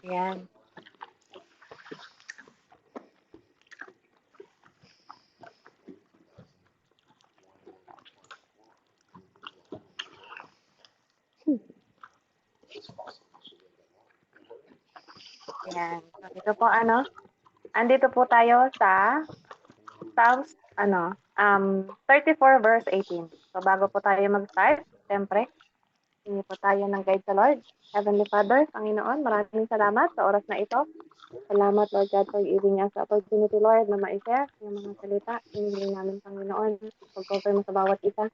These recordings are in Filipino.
Ayan. Ayan. So, ito po andito po tayo sa Psalms 34 verse 18. So bago po tayo mag-start, siyempre, hingi po tayo ng guide sa Lord. Heavenly Father, Panginoon, maraming salamat sa oras na ito. Salamat, Lord God, for giving us the opportunity, Lord, na ma-share yung mga salita. Hinihiling namin, Panginoon, pag-cover mo sa bawat isa.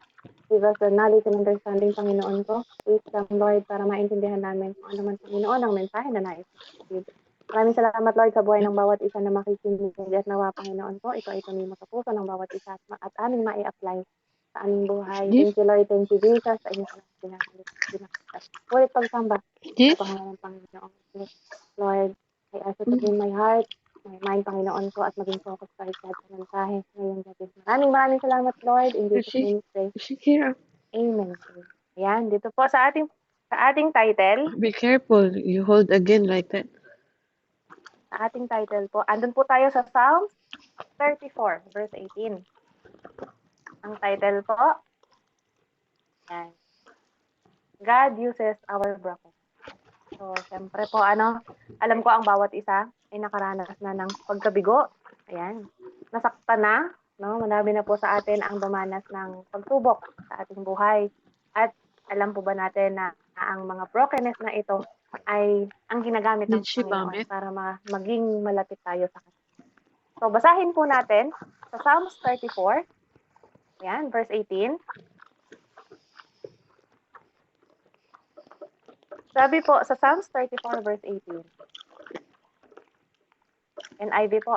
Give us the knowledge and understanding, Panginoon ko. Wisdom, Lord, para maintindihan namin kung ano man, Panginoon, ang mensahe na nais mo. Maraming salamat, Lord, sa buhay ng bawat isa na makikinig at nawa, Panginoon ko. Ito ay tunay sa puso ng bawat isa at aming mai-apply sa aming buhay. Yes. Thank you, Lord. Thank you, Jesus. Sa inyo salamat pinakalit. Ulit pagsamba Yes. sa pangalan ng Panginoon. Lord, I ask you to clean my heart, my mind, Panginoon ko, at maging focus kahit sa mensahe ngayong gabi. Maraming salamat, Lord. In Jesus' name we pray. Here. Amen. Ayan, dito po sa ating title. Be careful. You hold again like that. Sa ating title po, andun po tayo sa Psalms 34, verse 18. Ang title po, yan, God uses our brokenness. So, siyempre po, alam ko ang bawat isa ay nakaranas na ng pagkabigo. Ayan, nasaktan na, no? Marami na po sa atin ang dumanas ng pagsubok sa ating buhay. At alam po ba natin na ang mga brokenness na ito ay ang ginagamit ng Panginoon para maging malapit tayo sa Kanya. So, basahin po natin sa Psalms 34, ayan, verse 18. Sabi po, sa Psalms 34, verse 18. NIV po,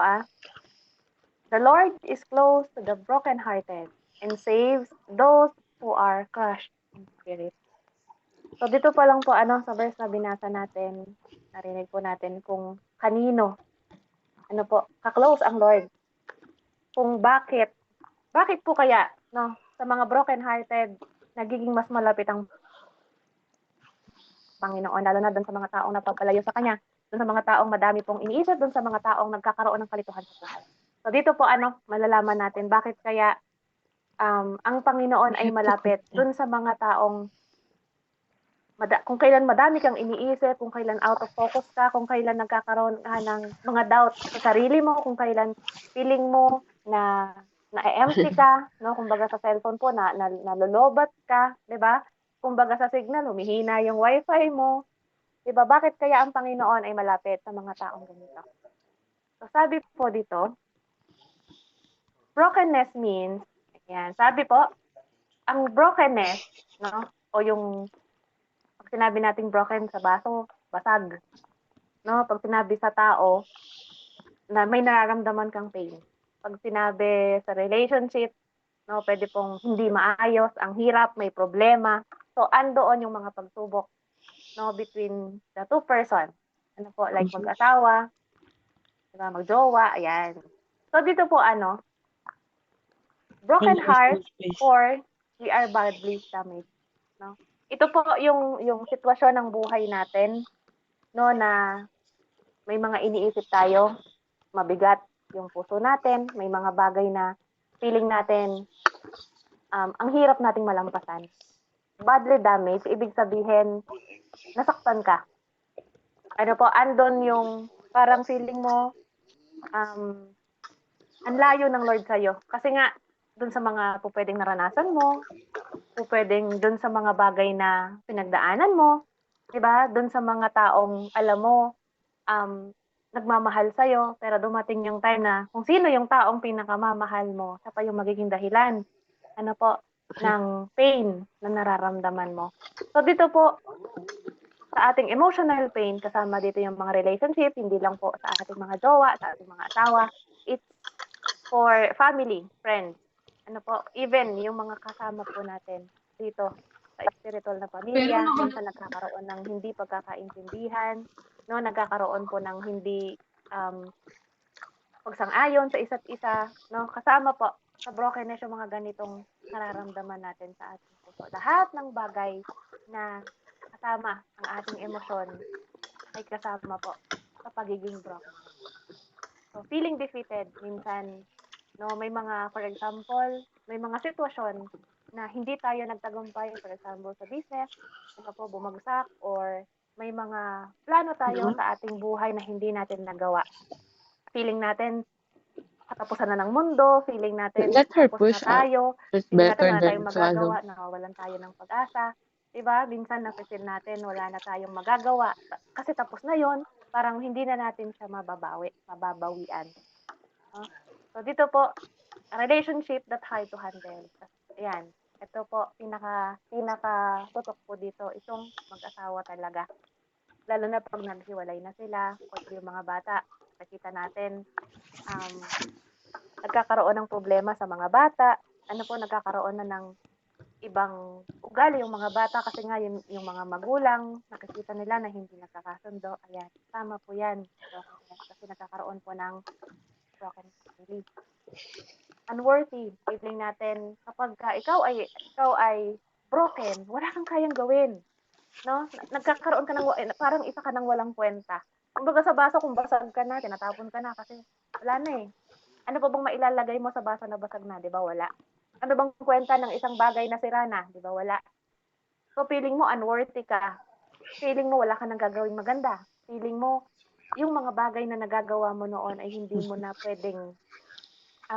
The Lord is close to the brokenhearted and saves those who are crushed in spirit. So, dito pa lang po, sa verse na binasa natin, narinig po natin kung kanino, ka-close ang Lord. Kung bakit po kaya, no, sa mga brokenhearted, nagiging mas malapit ang Panginoon, lalo na doon sa mga taong napapalayo sa Kanya, doon sa mga taong madami pong iniisip, doon sa mga taong nagkakaroon ng kalituhan sa buhay. So dito po, malalaman natin bakit kaya ang Panginoon ay malapit doon sa mga taong kung kailan madami kang iniisip, kung kailan out of focus ka, kung kailan nagkakaroon ka ng mga doubt sa sarili mo, kung kailan feeling mo na na-empty ka, no? Kumbaga sa cellphone po nalolobat ka, 'di ba? Kumbaga sa signal humihina yung wifi mo, 'di ba? Bakit kaya ang Panginoon ay malapit sa mga taong ganito? So sabi po dito, brokenness means, ayan, sabi po, ang brokenness, no? O yung pag sinabi nating broken sa baso, basag. No? Pag sinabi sa tao na may nararamdaman kang pain. Pag sinabi sa relationship, no, pwede pong hindi maayos, ang hirap, may problema. So, andoon yung mga pagsubok, no, between the two person. Ano po, like mag-asawa, diba, mag-jowa, ayan. So, dito po, broken heart or we are badly damaged. No? Ito po yung sitwasyon ng buhay natin, no, na may mga iniisip tayo, mabigat yung puso natin, may mga bagay na feeling natin ang hirap nating malampasan. Badly damaged, ibig sabihin, nasaktan ka. Ano po, andon yung parang feeling mo, ang layo ng Lord sa'yo. Kasi nga, dun sa mga pwedeng naranasan mo, pwedeng dun sa mga bagay na pinagdaanan mo, diba? Dun sa mga taong, alam mo, nagmamahal sa'yo, pero dumating yung time na kung sino yung taong pinakamamahal mo, siya pa yung magiging dahilan, ng pain na nararamdaman mo. So dito po, sa ating emotional pain, kasama dito yung mga relationship, hindi lang po sa ating mga jowa, sa ating mga asawa, it's for family, friends, even yung mga kasama po natin dito sa spiritual na pamilya, minsan nagkakaroon ng hindi pagkakaintindihan, no, nagkakaroon po ng hindi pagsang-ayon sa isa't isa, no, kasama po sa brokenness yung mga ganitong nararamdaman natin sa ating puso. Lahat ng bagay na kasama ang ating emosyon ay kasama po sa pagiging broken. So, feeling defeated, minsan, no, may mga, for example, may mga sitwasyon na hindi tayo nagtagumpay, for example, sa business, po, bumagsak, or may mga plano tayo sa ating buhay na hindi natin nagawa. Feeling natin, katapusan na ng mundo, feeling natin, Let her tapos na push out. tayo, It's feeling natin better wala tayong than swallow. magagawa, nawawalan tayo ng pag-asa. Diba? Minsan nafe-feel natin wala na tayong magagawa kasi tapos na yon, parang hindi na natin siya mababawian. So dito po, a relationship that hard to handle. Ayan, ito po, pinaka tutok po dito, itong mag-asawa talaga. Lalo na pag naghiwalay na sila, o yung mga bata, nakikita natin, nagkakaroon ng problema sa mga bata, nagkakaroon na ng ibang ugali yung mga bata kasi nga yung mga magulang, nakikita nila na hindi nagkakasundo. Ayan, tama po yan. Kasi nagkakaroon po ng broken family. Unworthy, feeling natin kapag ikaw ay broken, wala kang kayang gawin. No? Nagkakaroon ka ng, parang isa ka ng walang kwenta. Kumbaga sa baso, kung basag ka na, tinatapon ka na kasi wala na eh. Ano pa bang mailalagay mo sa baso na basag na, di ba? Wala. Ano bang kwenta ng isang bagay na sira na? Di ba? Wala. So, feeling mo unworthy ka. Feeling mo wala ka nang gagawing maganda. Feeling mo, yung mga bagay na nagagawa mo noon ay hindi mo na pwedeng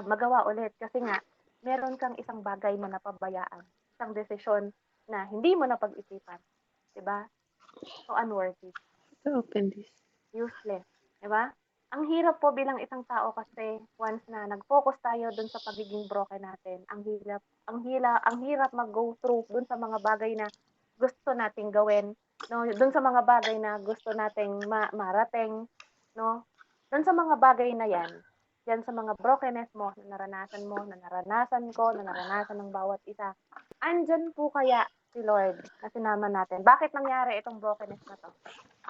magawa ulit. Kasi nga, meron kang isang bagay na napabayaan. Isang desisyon na hindi mo napag-isipan. Di ba? So, unworthy. Open this. Useless. Di ba? Ang hirap po bilang isang tao kasi once na nag-focus tayo dun sa pagiging broken natin, ang hirap mag-go through dun sa mga bagay na gusto nating gawin, no? Dun sa mga bagay na gusto nating marating, no? Dun sa mga bagay na yan sa mga brokenness mo, na naranasan ko, na naranasan ng bawat isa. Andyan po kaya si Lord na sinama natin. Bakit nangyari itong brokenness na to?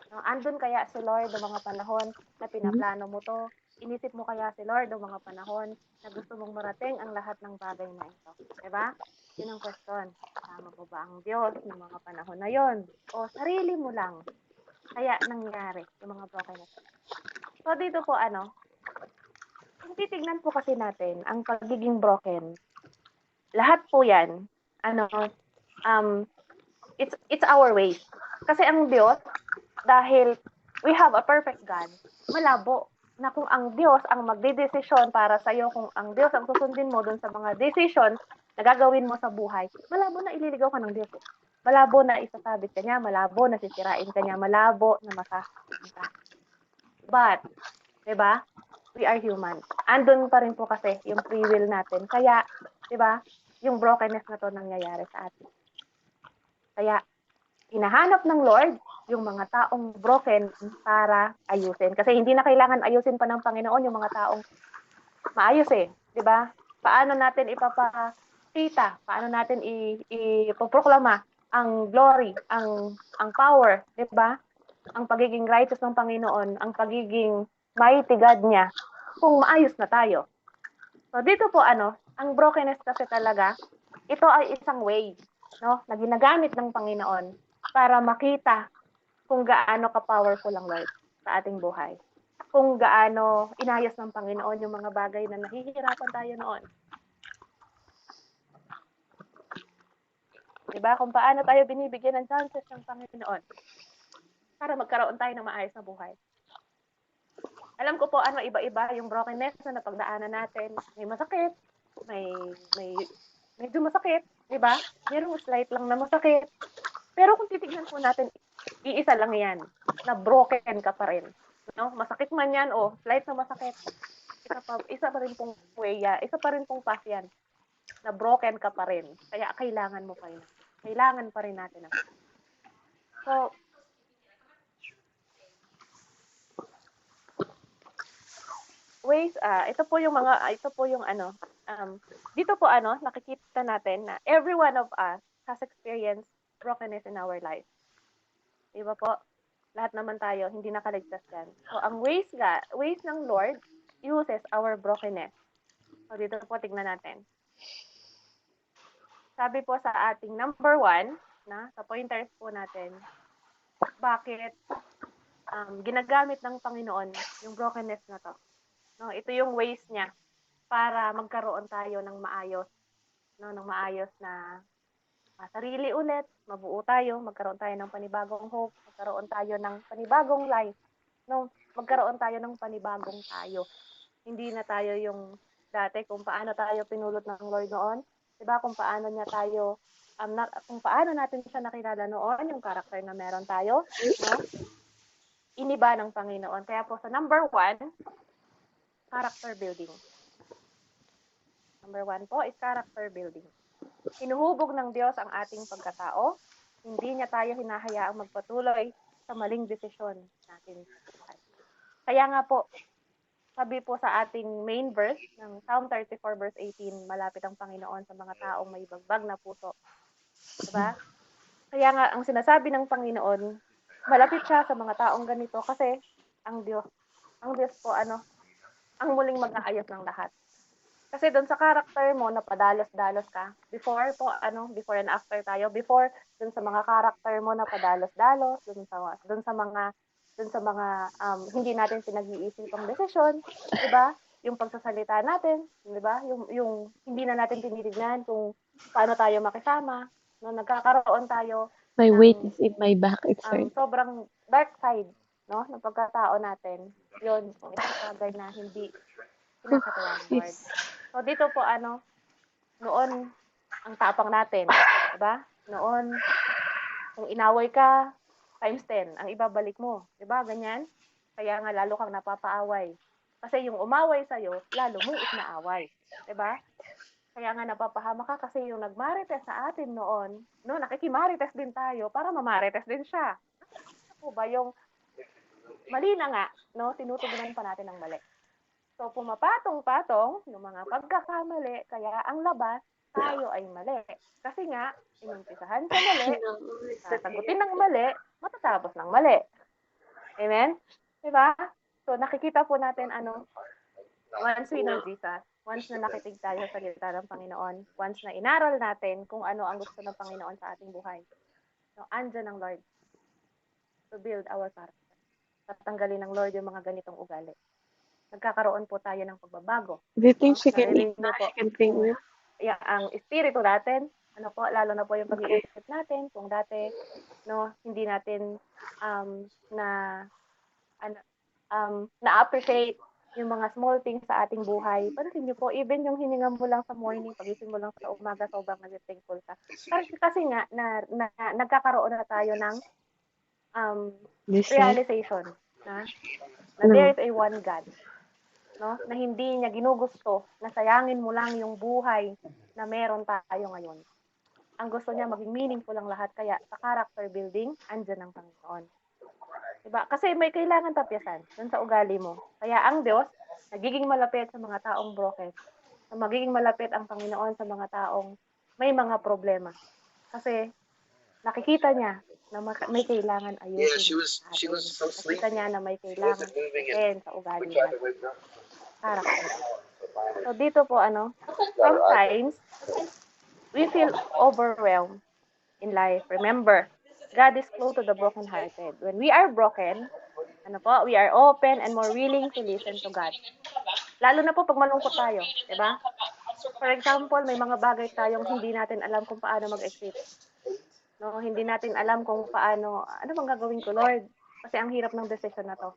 No, andun kaya si Lord noong mga panahon na pinaplano mo to? Inisip mo kaya si Lord noong mga panahon na gusto mong marating ang lahat ng bagay na ito? Diba? Yun ang question. Tama po ba ang Diyos ng mga panahon na yon? O sarili mo lang kaya nangyari yung mga brokenness? So dito po kung titignan po kasi natin ang pagiging broken, lahat po yan, it's our ways. Kasi ang Diyos, dahil we have a perfect God, malabo na kung ang Diyos ang magdedesisyon para sa'yo, kung ang Diyos ang susundin mo dun sa mga decision na gagawin mo sa buhay, malabo na ililigaw ka ng Diyos. Malabo na isasabit ka niya, malabo na sisirain ka niya, malabo na masasaktan ka. But, diba, we are human. Andun pa rin po kasi yung free will natin. Kaya, diba, yung brokenness na to nangyayari sa atin. Kaya, hinahanap ng Lord yung mga taong broken para ayusin. Kasi hindi na kailangan ayusin pa ng Panginoon yung mga taong maayos eh. Di ba? Paano natin ipapakita? Paano natin ipoproklama ang glory, ang power, di ba? Ang pagiging righteous ng Panginoon, ang pagiging mighty God niya, kung maayos na tayo. So dito po ang brokenness kasi talaga, ito ay isang way, no, na ginagamit ng Panginoon para makita kung gaano ka-powerful ang Lord sa ating buhay. Kung gaano inayos ng Panginoon yung mga bagay na nahihirapan tayo noon. Diba? Kung paano tayo binibigyan ng chances ng Panginoon para magkaroon tayo ng maayos na buhay. Alam ko po iba-iba yung brokenness na napagdaanan natin. May masakit, may medyo masakit, di ba? Merong slight lang na masakit. Pero kung titignan po natin, iisa lang yan, na broken ka pa rin. No? Masakit man yan o slight na masakit. Isa pa rin pong way, isa pa rin pong path yan, na broken ka pa rin. Kaya kailangan mo pa rin. Kailangan pa rin natin. So, ways, ito po yung dito po nakikita natin na every one of us has experienced brokenness in our life. Diba po? Lahat naman tayo, hindi nakaligtas yan. So, ang ways ng Lord uses our brokenness. So, dito po tignan natin. Sabi po sa ating number 1, sa pointers po natin, bakit ginagamit ng Panginoon yung brokenness na to. No, ito yung ways niya para magkaroon tayo ng maayos, no, ng maayos na sarili ulit, mabuo tayo, magkaroon tayo ng panibagong hope, magkaroon tayo ng panibagong life, no, magkaroon tayo ng panibagong tayo. Hindi na tayo yung dati kung paano tayo pinulot ng Lord noon, 'di ba? Kung paano niya tayo kung paano natin siya nakilala noon, yung character na meron tayo, no? Iniba ng Panginoon. Kaya po sa number 1, character building. Number 1 po is character building. Hinuhubog ng Diyos ang ating pagkatao. Hindi niya tayo hinahayaang magpatuloy sa maling desisyon natin sa buhay. Kaya nga po, sabi po sa ating main verse ng Psalm 34 verse 18, malapit ang Panginoon sa mga taong may bagbag na puso. Diba? Kaya nga, ang sinasabi ng Panginoon, malapit siya sa mga taong ganito kasi ang Diyos po, ang muling mag-aayos ng lahat. Kasi doon sa character mo, napadalos-dalos ka. Before po, before and after tayo. Before, doon sa mga character mo, napadalos-dalos. Doon sa mga hindi natin pinag-iisipang desisyon, 'di ba? Yung pagsasalita natin, 'di ba? Yung hindi na natin tinitignan kung paano tayo makisama, no, nagkakaroon tayo My ng weight is in my back, it's hurt. sobrang dark side, no, ng pagkatao natin. 'Yun, kung isang bagay na hindi kinakatuwa ng Lord. So dito po noon ang tapang natin, 'di ba? Noon kung inaway ka, times 10 ang ibabalik mo, 'di ba? Ganyan. Kaya nga lalo kang napapaaway. Kasi yung umaway sa iyo, lalo mong inaaway, 'di ba? Kaya nga napapahama ka kasi yung nagmarites sa atin noon, no, nakikimarites din tayo para mamarites din siya. Ano po ba yung mali na nga, no, tinutugunan pa natin ng mali. So pumapatong-patong yung mga pagkakamali, kaya ang labas, tayo ay mali. Kasi nga, inumpisahan sa mali, sasagutin ng mali, matatapos ng mali. Amen? Diba? So nakikita po natin once we know Jesus, once na nakitig tayo sa salita ng Panginoon, once na inaral natin kung ano ang gusto ng Panginoon sa ating buhay. So andyan ang Lord to build our character. Tatanggalin ng Lord yung mga ganitong ugali. Nagkakaroon po tayo ng pagbabago. Do you think she can eat Naririnig niyo now? po, She can drink milk? ang espiritu natin, lalo na po yung pag-iisip natin, kung dati, no, hindi natin na-appreciate yung mga small things sa ating buhay. Pansin niyo po, even yung hininga mo lang sa morning, pagising mo lang sa umaga, sobrang nag-thankful ka. Kasi nga, nagkakaroon na tayo ng realization na there is a one God, no? Na hindi niya ginugusto na sayangin mo lang yung buhay na meron tayo ngayon. Ang gusto niya maging meaningful ang lahat, kaya sa character building, andyan ang Panginoon. Diba? Kasi may kailangan tapyasan dun sa ugali mo. Kaya ang Diyos, nagiging malapit sa mga taong broken. Magiging malapit ang Panginoon sa mga taong may mga problema. Kasi nakikita niya na may kailangan ayusin. Nakikita niya na may kailangan ayusin sa ugali natin. Character. So dito po, sometimes we feel overwhelmed in life. Remember, God is close to the brokenhearted. When we are broken, we are open and more willing to listen to God. Lalo na po pag malungkot tayo, 'di ba? For example, may mga bagay tayong hindi natin alam kung paano mag-exit. No, hindi natin alam kung paano, ano bang gagawin ko, Lord? Kasi ang hirap ng decision na 'to.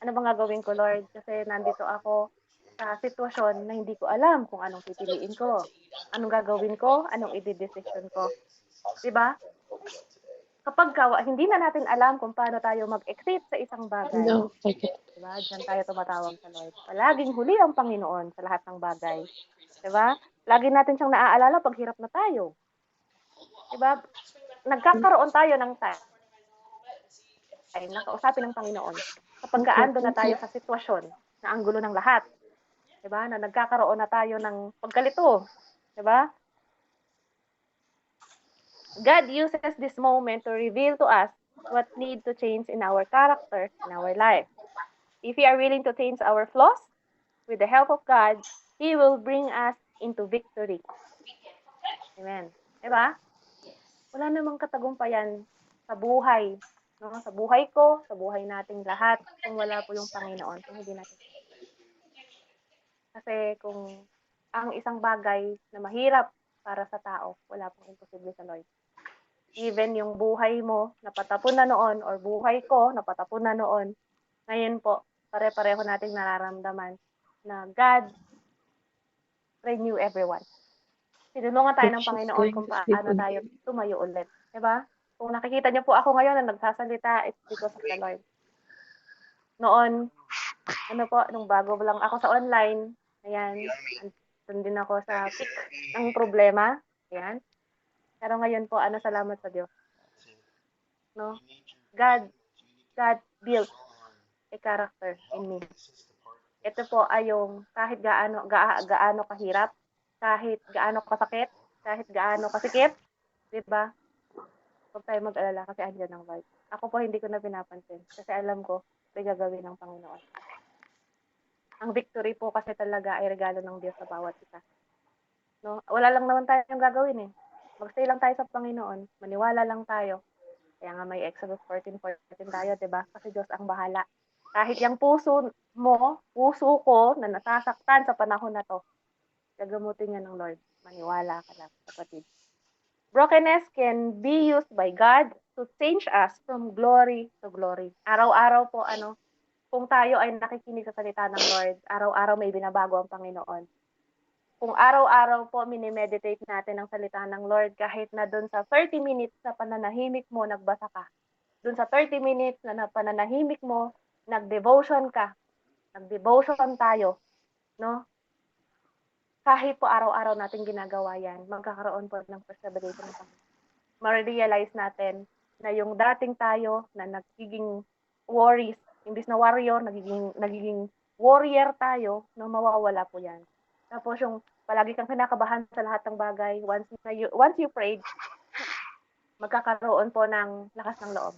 Ano bang gagawin ko, Lord? Kasi nandito ako sa sitwasyon na hindi ko alam kung anong pipiliin ko. Anong gagawin ko? Anong i-decision ko? 'Di ba? Kapag hindi na natin alam kung paano tayo mag-exit sa isang bagay, diba? Diyan tayo tumatawag sa Lord. Palaging huli ang Panginoon sa lahat ng bagay. Diba? Lagi natin siyang naaalala pag hirap na tayo. Diba? Nagkakaroon tayo ng time na kausapin ng Panginoon. Kapag kaando na tayo sa sitwasyon na ang gulo ng lahat. Diba? Na nagkakaroon na tayo ng pagkalito. Diba? God uses this moment to reveal to us what needs to change in our character, in our life. If we are willing to change our flaws, with the help of God, He will bring us into victory. Amen. Diba? Wala namang katagumpayan sa buhay no? Sa buhay ko, sa buhay nating lahat, kung wala po yung Panginoon, kung hindi natin. Kasi kung ang isang bagay na mahirap para sa tao, wala pong imposible sa Lord. Even yung buhay mo, napatapon na noon, or buhay ko, napatapon na noon, ngayon po, pare-pareho nating nararamdaman na God renew everyone. Tinulungan tayo But ng she's Panginoon going kung to sleep paano tayo again. tumayo ulit. Diba? Kung nakikita niyo po ako ngayon na nagsasalita, it's because of the Lord. Noon, ano po, nung bago lang ako sa online, ayan, andun din ako sa peak ng problema. Ayan. Pero ngayon po, salamat sa Diyos. No? God built a character in me. Ito po ay yung kahit gaano kahirap, kahit gaano kasakit, kahit gaano kasikip, di ba? Huwag tayo mag-alala kasi andyan ang Lord. Ako po hindi ko na pinapansin kasi alam ko may gagawin ng Panginoon. Ang victory po kasi talaga ay regalo ng Diyos sa bawat isa. No? Wala lang naman tayong gagawin eh. Magstay lang tayo sa Panginoon, maniwala lang tayo. Kaya nga may Exodus 14:14 tayo, di ba? Kasi Diyos ang bahala. Kahit yung puso ko na nasasaktan sa panahon na to, gagamutin niya ng Lord. Maniwala ka lang, kapatid. Brokenness can be used by God to change us from glory to glory. Araw-araw po, kung tayo ay nakikinig sa salita ng Lord, araw-araw may binabago ang Panginoon. Kung araw-araw po minimeditate natin ang salita ng Lord, kahit na dun sa 30 minutes na pananahimik mo, nagbasa ka. Dun sa 30 minutes na pananahimik mo, nag-devotion ka. Nag-devotion tayo. No? Kahit po araw-araw natin ginagawa yan, magkakaroon po ng perseveration ng Panginoon. Ma-realize natin na yung dating tayo na nagiging worries, imbis na warrior, nagiging warrior tayo, no, mawawala po yan. Tapos yung palagi kang kinakabahan sa lahat ng bagay, once you prayed, magkakaroon po ng lakas ng loob.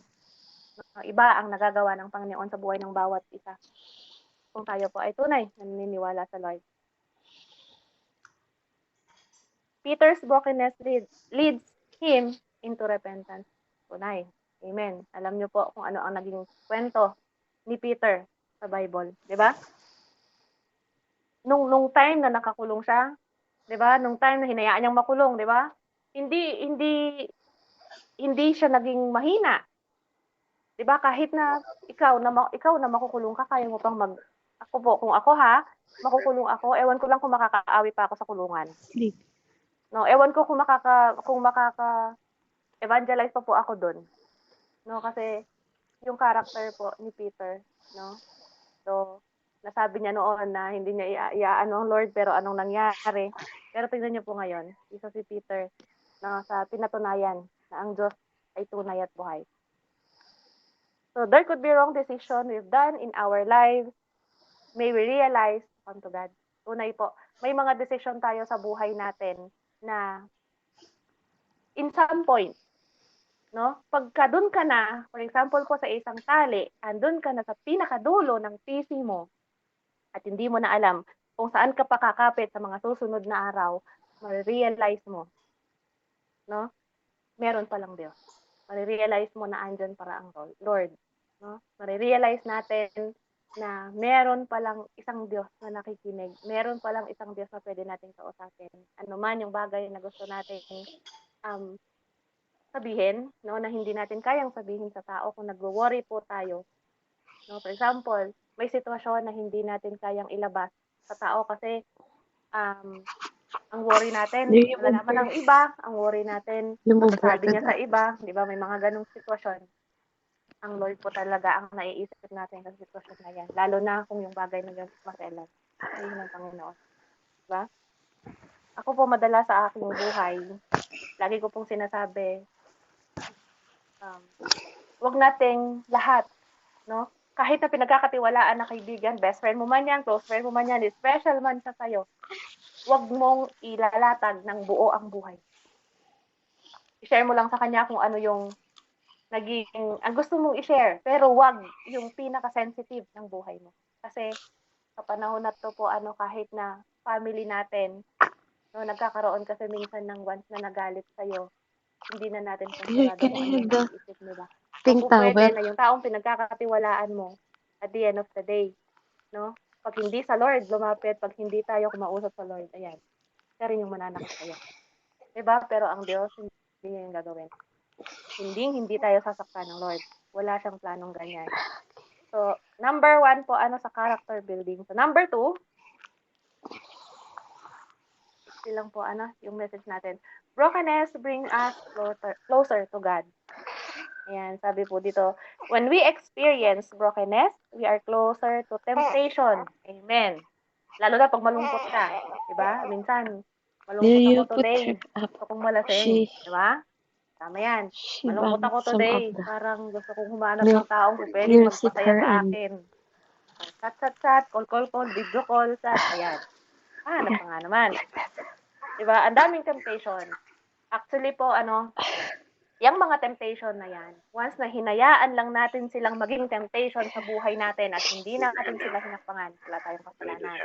Iba ang nagagawa ng Panginoon sa buhay ng bawat isa. Kung tayo po ay tunay na naniniwala sa Lord. Peter's brokenness leads him into repentance. Tunay. Amen. Alam niyo po kung ano ang naging kwento ni Peter sa Bible, 'di ba? Nung time na nakakulong siya, 'di ba? Nung time na hinayaan niyang makulong, 'di ba? Hindi siya naging mahina. 'Di ba? Kahit na ikaw na makukulong ka, kaya mo pang ako po, kung ako makukulong ako, ewan ko lang kung makakaawi pa ako sa kulungan. Sleep. No, ewan ko kung makaka evangelize pa po ako doon. No, kasi yung character po ni Peter, no? So, nasabi niya noon na hindi niya iaano ang Lord, pero anong nangyari? Pero tingnan niyo po ngayon, isa si Peter na sa pinatunayan na ang Diyos ay tunay at buhay. So, there could be wrong decision we've done in our lives. May we realize unto God. Tunay po, may mga decision tayo sa buhay natin na in some point, no? Pagka doon ka na, for example po sa isang tali, andun ka na sa pinakadulo ng PC mo at hindi mo na alam kung saan ka pa kakapit sa mga susunod na araw, ma-realize mo, no? Meron palang Diyos. Ma-realize mo na andyan para ang Lord, no? Ma-realize natin na meron palang isang Diyos na nakikinig. Meron palang isang Diyos na pwede nating kausapin. Ano man yung bagay na gusto natin sabihin, no, na hindi natin kayang sabihin sa tao kung nagwo-worry po tayo. No, for example, may sitwasyon na hindi natin kayang ilabas sa tao kasi ang worry natin, malalaman ng iba, ang worry natin, masasabi niya sa iba, di ba? May mga ganong sitwasyon. Ang Lord po talaga ang naiisip natin sa sitwasyon na yan. Lalo na kung yung bagay na yun maselan. Ayun ang Panginoon. Diba? Ako po madalas sa aking buhay, lagi ko pong sinasabi, wag nating lahat, no? Kahit na pinagkakatiwalaan na kaibigan, best friend mo man yan, close friend mo man yan, special man siya sa'yo, wag mong ilalatag ng buo ang buhay. I-share mo lang sa kanya kung ano yung ang gusto mong i-share, pero wag yung pinaka-sensitive ng buhay mo. Kasi sa panahon na to po, kahit na family natin, no, nagkakaroon kasi minsan ng once na nagalit sa'yo, hindi na natin Here, kontrolado can kung I ano have yung the isip nila. So, pink kung pwede towel? na yung taong pinagkakatiwalaan mo at the end of the day, no? Pag hindi sa Lord lumapit, pag hindi tayo kumausap sa Lord, ayan, siya rin yung mananakit sa'yo. Diba? Pero ang Diyos, hindi niya yung gagawin. Hindi tayo sasaktan ng Lord. Wala siyang planong ganyan. So, number 1 po, sa character building. So, number 2, lang po, yung message natin. Brokenness bring us closer to God. Ayan, sabi po dito, when we experience brokenness, we are closer to temptation. Amen. Lalo na pag malungkot ka, diba? Minsan, There malungkot you ako put today. her up. Gusto kong malasing, She diba? Tama yan. she Malungkot ako banged some of today. the Parang gusto kong humanap ng milk. taong pwedeng Here's it magpasaya her sa and akin. Chat, call, video call, chat. Ayan. Hanap pa nga naman. Diba? Ang daming temptation. Actually po, yung mga temptation na yan, once na hinayaan lang natin silang maging temptation sa buhay natin at hindi natin sila hinakbangan, wala tayong kasalanan.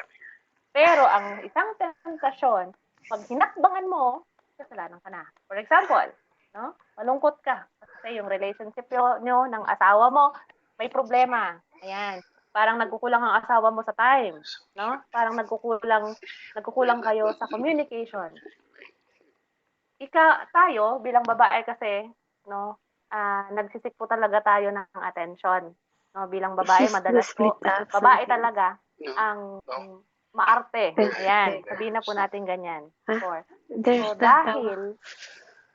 Pero ang isang temptasyon, pag hinakbangan mo, kasalanan ka na. For example, no? Malungkot ka kasi yung relationship nyo ng asawa mo may problema. Ayan. Parang nagkukulang ang asawa mo sa time, no? Parang nagkukulang kayo sa communication. Tayo bilang babae kasi, no, nagsisik po talaga tayo ng attention. No, bilang babae this is the madalas split po accent babae here. talaga ang maarte. Ayan, There. sabihin na po natin ganyan. Huh? So, There's the towel. dahil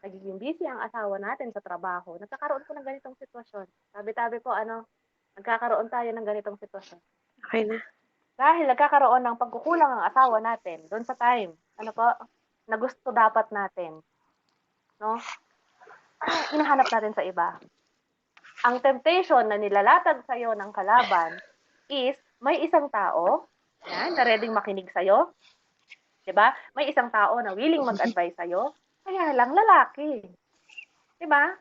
nagiging busy ang asawa natin sa trabaho, nagkakaroon po ng ganitong sitwasyon. Tabi-tabi po, nagkakaroon tayo ng ganitong sitwasyon. Okay na. Dahil nagkakaroon ng pagkukulang ang asawa natin doon sa time, na gusto dapat natin, no? Hinahanap natin sa iba. Ang temptation na nilalatag sa'yo ng kalaban is may isang tao na ready makinig sa'yo. Diba? May isang tao na willing mag-advise sa'yo. Kaya lang lalaki. Diba?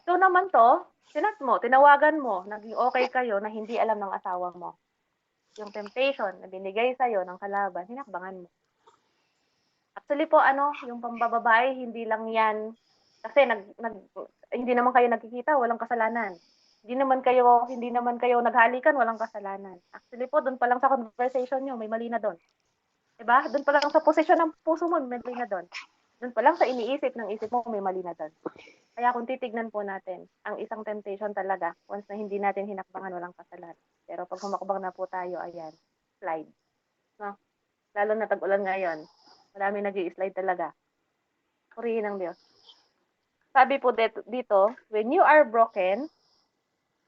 Ikaw naman to, tinawagan mo, naging okay kayo na hindi alam ng asawa mo. Yung temptation na binigay sa'yo ng kalaban, hinakbangan mo. Actually po, yung pambababae, hindi lang yan, kasi hindi naman kayo nagkikita, walang kasalanan. Hindi naman kayo naghalikan, walang kasalanan. Actually po, doon pa lang sa conversation nyo, may mali na doon. Diba? Doon pa lang sa posisyon ng puso mo, may mali na doon. Doon pa lang sa iniisip ng isip mo, may mali na doon. Kaya kung titignan po natin, ang isang temptation talaga, once na hindi natin hinakbangan, walang kasalanan. Pero pag humakbang na po tayo, ayan, slide. No? Lalo na tag-ulan ngayon, marami nag-i-slide talaga. Purihin ng Diyos. Sabi po dito, when you are broken,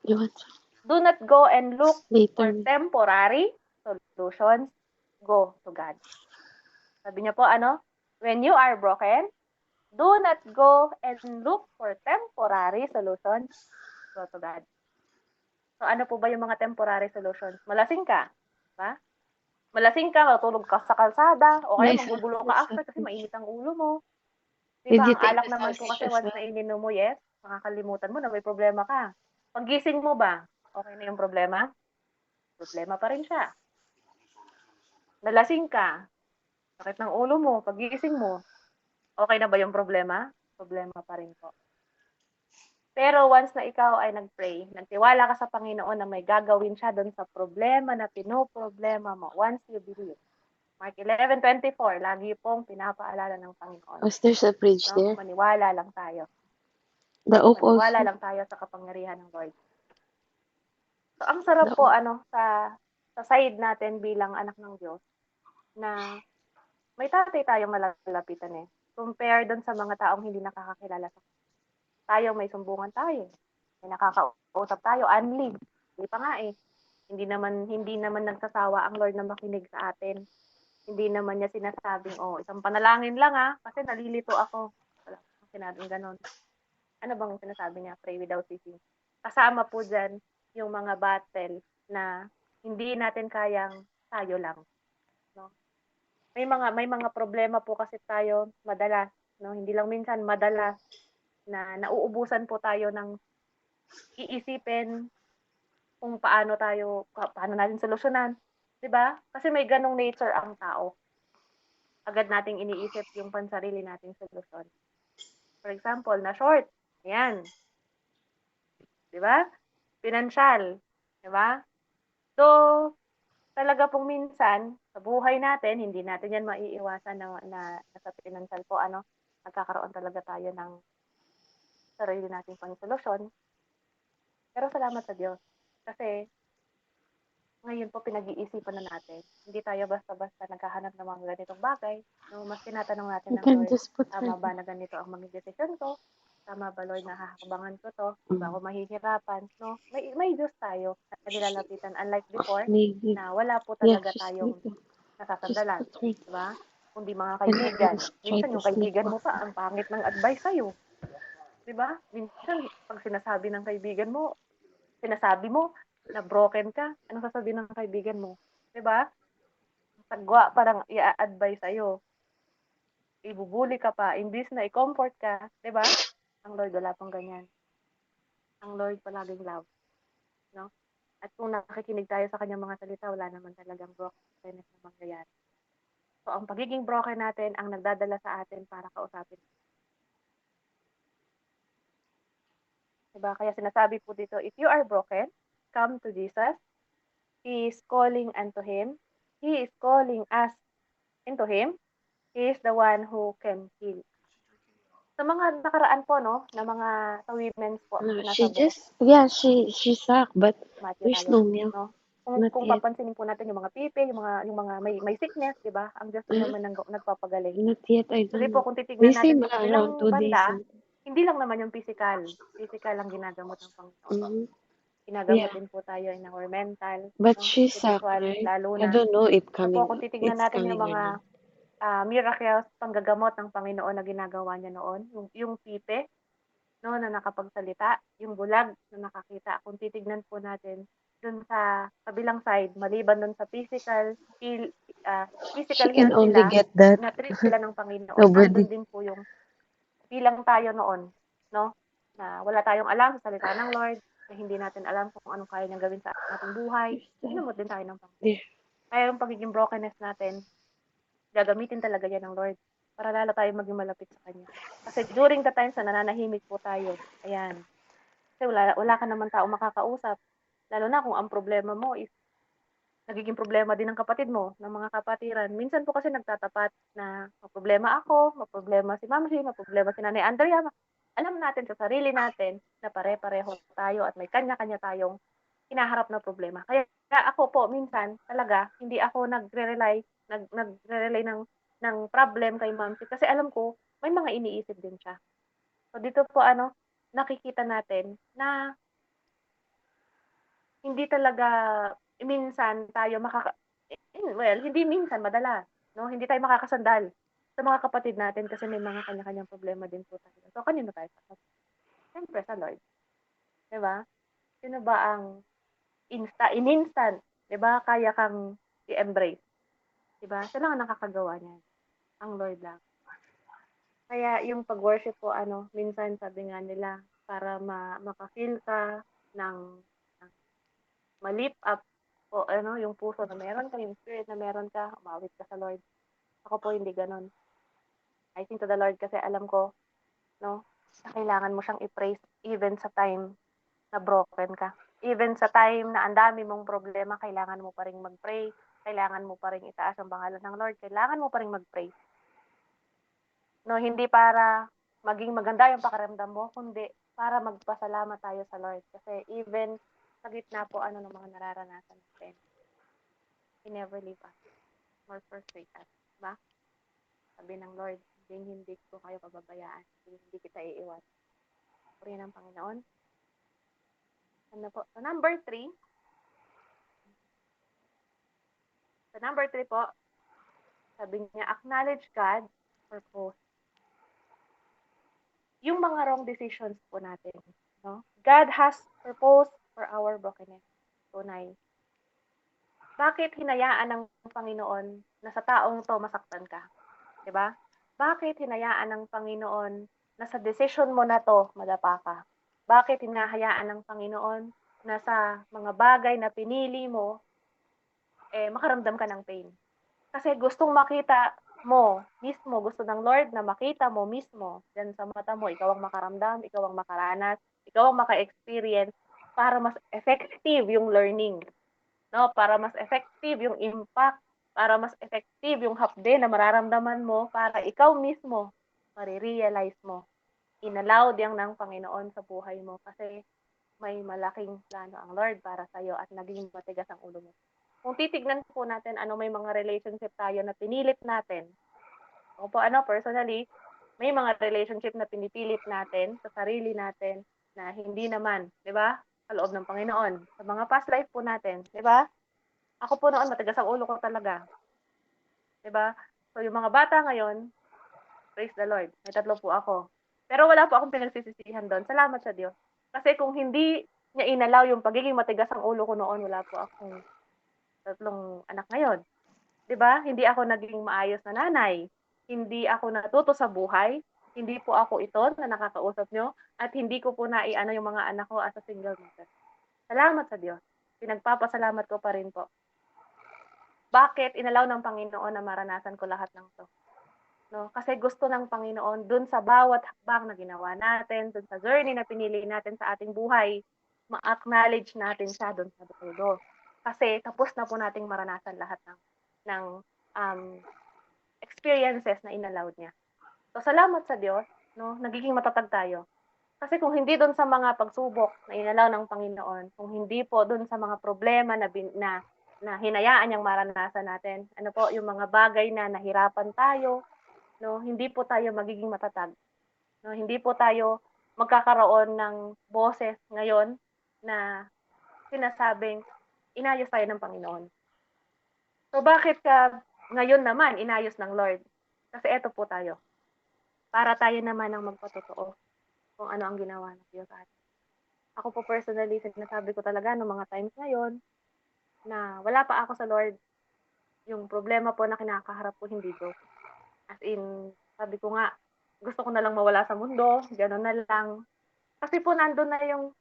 You want some? do not go and look for Later. temporary solutions. Go to God. Sabi niya po, when you are broken, do not go and look for temporary solutions. Go to God. So, ano po ba yung mga temporary solutions? Malasing ka. Diba? Malasing ka, matulog ka sa kalsada, o kaya Nice. magbubulo ka after kasi mainit ang ulo mo. Did Diba? you Ang take alak the naman po kasi sausage as once well? na ininom mo, yes, makakalimutan mo na may problema ka. Paggising mo ba, okay na yung problema? Problema pa rin siya. Nalasing ka, sakit ng ulo mo, paggising mo, okay na ba yung problema? Problema pa rin po. Pero once na ikaw ay nag-pray, nagtiwala ka sa Panginoon na may gagawin siya doon sa problema na pinoproblema mo, once you believe. Mark 11:24, lagi pong pinapaalala ng Panginoon. Was there's a bridge there? Maniwala lang tayo. The oak Maniwala also. lang tayo sa kapangyarihan ng Lord. So, ang sarap po, sa side natin bilang anak ng Diyos, na may tatay tayong malalapitan eh. Compare doon sa mga taong hindi nakakakilala sa tayo, may sumbungan tayo. May nakakausap tayo, unli. Hindi pa nga eh. Hindi naman nagsasawa ang Lord na makinig sa atin. Hindi naman niya sinasabing, isang panalangin lang kasi nalilito ako. Wala akong sinabing ganon. Ano bang sinasabi niya? Pray without ceasing. Kasama po dyan yung mga battle na hindi natin kayang tayo lang. No? May mga problema po kasi tayo madalas, no? Hindi lang minsan, madalas na nauubusan po tayo ng iisipin kung paano natin solusyonan. 'Di ba? Kasi may ganong nature ang tao. Agad nating iniisip yung pansarili nating solusyon. For example, na short. Ayan. Di ba? Financial. Di ba? So, talaga pong minsan, sa buhay natin, hindi natin yan maiiwasan na sa financial po, nagkakaroon talaga tayo ng sarili nating pangsolusyon. Pero salamat sa Diyos. Kasi, ngayon po pinag-iisipan na natin. Hindi tayo basta-basta naghahanap ng mga ganitong bagay. No? Mas tinatanong natin You ng can Lord, just put tama her. ba na ganito ang maging decision ko? Tama ba, Lord, na hahakbangan ko to? Di ba ako mahihirapan? No? May Diyos tayo na nilalapitan. Unlike before, Maybe. na wala po Yeah, talaga just tayong sleeping. Just nasasandalan. put her. Di ba? Kundi mga And I kaibigan. will try Minsan to yung sleep kaibigan mo off. pa, ang pangit ng advice sa'yo. Di ba? Minsan, pag sinasabi ng kaibigan mo, sinasabi mo na broken ka, anong sasabihin ng kaibigan mo? Di ba? Sagwa parang i-a-advise sa'yo. Ibubuli ka pa, imbis na i-comfort ka. Di ba? Ang Lord, wala pang ganyan. Ang Lord palaging love. No? At kung nakikinig tayo sa kanyang mga salita, wala naman talagang brokenness na mangyayari. So, ang pagiging broken natin ang nagdadala sa atin para kausapin. Diba? Kaya sinasabi po dito, if you are broken, come to Jesus. He is calling unto Him. He is calling us into Him. He is the one who can heal. Sa mga nakaraan po, no, na mga women's po, No, nasa she buhok, just, yeah, she sucked, but Matthew there's tayo, no milk. no? Not Kung yet. papansinin po natin yung mga pipi, yung mga may sickness, di ba? Ang Diyos din naman nagpapagaling. Not yet, I Kasi don't po, know. kung They titignan say natin sa mga around kabilang 2 days. banda, hindi lang naman yung physical. Physical ang ginagamot ng Panginoon. Mm-hmm. Ginagamot Yeah. din po tayo in our mental, But no? she sucked, Spiritual, right? lalo I na. don't know if So po, kung titignan it's natin yung coming or mga not. miracles, panggagamot ng Panginoon na ginagawa niya noon, yung pipe, no, na nakapagsalita, yung bulag na nakakita. Kung titignan po natin dun sa kabilang side, maliban dun sa physical She can health only nila, get that. na-treat sila ng Panginoon. Nobody. Andun din po yung bilang tayo noon, no? Na wala tayong alam sa salita ng Lord, na hindi natin alam kung anong kaya niyang gawin sa ating buhay. Ginamot din tayo ng Panginoon. There. Kaya yung pagiging brokenness natin, gagamitin talaga yan ng Lord para lalo tayo maging malapit sa Kanya. Kasi during the times na nananahimik po tayo, ayan, kasi wala ka naman tao makakausap. Lalo na kung ang problema mo is nagiging problema din ng kapatid mo, ng mga kapatiran. Minsan po kasi nagtatapat na maproblema ako, maproblema si Ma'am G, maproblema si Nanay Andrea. Alam natin sa sarili natin na pare-pareho tayo at may kanya-kanya tayong hinaharap na problema. Kaya ako po minsan talaga hindi ako nagre-rely ng problem kay Ma'am kasi alam ko may mga iniisip din siya. So dito po nakikita natin na hindi talaga minsan tayo hindi minsan, madalas, no? Hindi tayo makakasandal sa mga kapatid natin kasi may mga kanya-kanyang problema din po tayo. So kanino tayo sasagot? Siyempre sa Lord. 'Di ba? Sino ba ang in instant, 'di ba? Kaya kang i-embrace, 'di ba? Siya lang ang nakakagawa niyan, ang Lord lang. Kaya yung pag-worship po minsan sabi nga nila para maka-feel ka ng ma-lift up o yung puso na meron ka, yung spirit na meron ka, umawit ka sa Lord. Ako po hindi gano'n. I sing to the Lord kasi alam ko, no, na kailangan mo siyang i-praise even sa time na broken ka. Even sa time na ang dami mong problema, kailangan mo pa ring mag-pray, kailangan mo pa ring itaas ang pangalan ng Lord, kailangan mo pa ring mag-pray. No, hindi para maging maganda yung pakiramdam mo, kundi para magpasalamat tayo sa Lord. Kasi even sa gitna po ng mga nararanasan natin, He never leave us nor forsake us. Diba? Sabi ng Lord, hindi ko kayo pababayaan, hindi kita iiwan. Purihin ng Panginoon. Ano po? So number 3. Sa number 3 po, sabi niya, acknowledge God's purpose. Yung mga wrong decisions po natin, no? God has purpose for our brokenness. Tunay. Bakit hinayaan ng Panginoon na sa taong to masaktan ka? 'Di ba? Bakit hinayaan ng Panginoon na sa decision mo na to madapa ka? Bakit hinahayaan ng Panginoon na sa mga bagay na pinili mo makaramdam ka ng pain? Kasi gustong makita mo mismo, gusto ng Lord na makita mo mismo diyan sa mata mo, ikaw ang makaramdam, ikaw ang makaranas, ikaw ang maka-experience para mas effective yung learning, 'no? Para mas effective yung impact, para mas effective yung hapde na mararamdaman mo, para ikaw mismo mare-realize mo, inallow yang ng Panginoon sa buhay mo kasi may malaking plano ang Lord para sa'yo at naging matigas ang ulo mo. Kung titignan po natin ano, may mga relationship tayo na pinilit natin. Ako po personally, may mga relationship na pinipilit natin sa sarili natin na hindi naman, 'di ba? Sa loob ng Panginoon. Sa mga past life po natin, 'di ba? Ako po noon matigas ang ulo ko talaga, 'di ba? So yung mga bata ngayon, praise the Lord, may 3 po ako. Pero wala po akong pinagsisisihan doon. Salamat sa Diyos. Kasi kung hindi niya inallow yung pagiging matigas ang ulo ko noon, wala po akong 3 anak ngayon. 'Di ba? Hindi ako naging maayos na nanay. Hindi ako natuto sa buhay. Hindi po ako ito na nakakausap nyo at hindi ko po naiano yung mga anak ko as a single mother. Salamat sa Diyos. Pinagpapasalamat ko pa rin po. Bakit inalaw ng Panginoon na maranasan ko lahat ng 'to? No? Kasi gusto ng Panginoon dun sa bawat hakbang na ginawa natin, dun sa journey na pinili natin sa ating buhay, ma-acknowledge natin siya dun sa dulo. Kasi tapos na po nating maranasan lahat ng um, experiences na inallowed niya. So salamat sa Diyos, no? Nagiging matatag tayo. Kasi kung hindi doon sa mga pagsubok na inalaw ng Panginoon, kung hindi po doon sa mga problema na hinayaan niyang maranasan natin, ano po, yung mga bagay na nahirapan tayo, no? Hindi po tayo magiging matatag. No? Hindi po tayo magkakaroon ng boses ngayon na sinasabing inayos tayo ng Panginoon. So bakit ngayon naman inayos ng Lord? Kasi eto po tayo. Para tayo naman ang magpatotoo kung ano ang ginawa ng Diyos sa atin. Ako po personally, sinasabi ko talaga noong mga times ngayon na wala pa ako sa Lord, yung problema po na kinakaharap ko hindi joke. As in, sabi ko nga, gusto ko na lang mawala sa mundo, gano'n na lang. Kasi po nandun na yung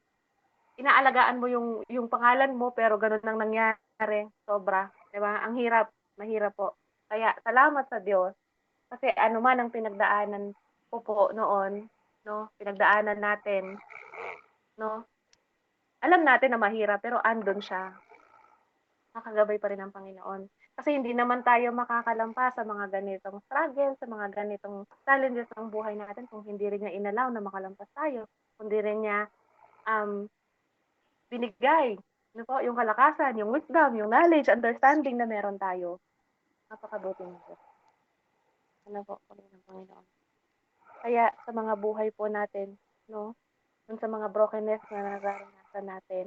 inaalagaan mo yung pangalan mo pero gano'n nang nangyari, sobra, 'di ba? Ang hirap, mahirap po. Kaya salamat sa Diyos kasi ano man ang pinagdaanan ko po noon, no, pinagdaanan natin, no, alam natin na mahirap pero andun siya, nakagabay pa rin ang Panginoon. Kasi hindi naman tayo makakalampas sa mga ganitong struggle, sa mga ganitong challenges ng buhay natin kung hindi rin niya inallow na makalampas tayo, kundi rin niya um, binigay ano po, yung kalakasan, yung wisdom, yung knowledge, understanding na meron tayo. Napakabuti ng Diyos. Ano po, ng Panginoon. Kaya sa mga buhay po natin, no, dun sa mga brokenness na nararanasan natin,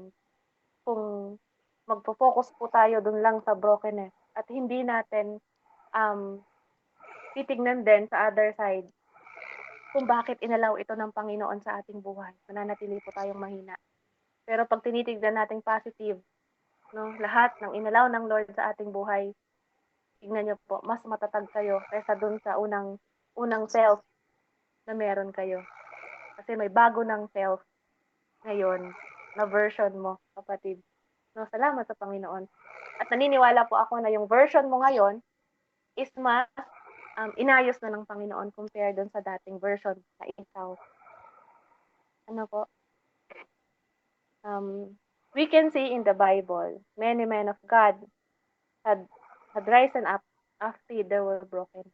kung magpo-focus po tayo dun lang sa brokenness at hindi natin titignan din sa other side kung bakit inalaw ito ng Panginoon sa ating buhay. Mananatili po tayong mahina. Pero pag tinitignan natin positive, no, lahat ng inalaw ng Lord sa ating buhay, tignan niyo po, mas matatag kayo kaysa dun sa unang self na meron kayo. Kasi may bago ng self ngayon na version mo, kapatid. No, salamat sa Panginoon. At naniniwala po ako na yung version mo ngayon is mas inayos na ng Panginoon compared dun sa dating version na ikaw. Ano po? We can see in the Bible, many men of God had risen up after they were broken.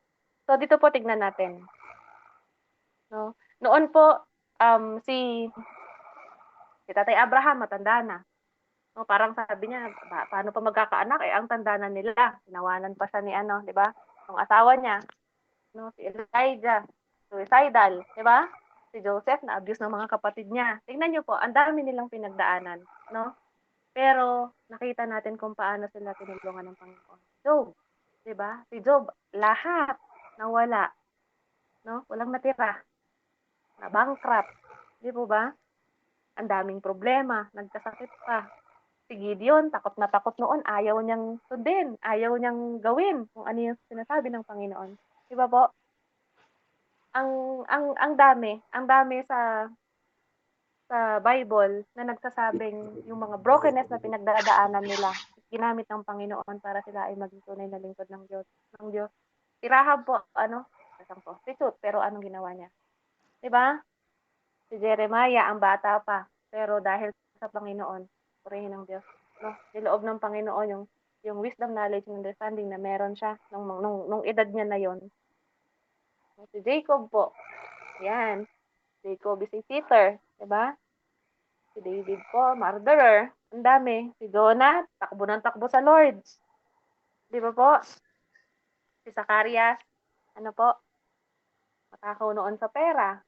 So dito po tignan natin. No? Noon po si Tatay Abraham matanda na. No, parang sabi niya, paano pa magkakaanak ang tanda na nila. Tinawanan pa siya ni di ba? Ng asawa niya, no, si Elijah, suicidal, di ba? Si Joseph na abuse ng mga kapatid niya. Tingnan niyo po, ang dami nilang pinagdaanan, no? Pero nakita natin kung paano sila tinulungan ng Panginoon. Job, 'di ba? Si Job, lahat nawala, no? Walang natira. Na bankrupt, 'di po ba? Ang daming problema, nagkasakit pa. Si Gideon, takot na takot noon, ayaw niyang sundin, ayaw niyang gawin kung ano yung sinasabi ng Panginoon. 'Di ba po? Ang dami sa Bible na nagsasabing yung mga brokenness na pinagdadaanan nila ginamit ng Panginoon para sila ay maging tunay na lingkod ng Diyos. Si Rahab po, isang prostitute, pero anong ginawa niya? 'Di ba? Si Jeremiah, ang bata pa, pero dahil sa Panginoon, purihin ng Diyos, no? Niloob ng Panginoon yung wisdom, knowledge, and understanding na meron siya nung edad niya na yon. Si Jacob po, yan. Jacob is a cheater, 'di ba? Si David po, murderer. Ang dami. Si Jonah, takbo ng takbo sa Lord. 'Di ba po? Si Zacarias, ano po, matakaw noon sa pera.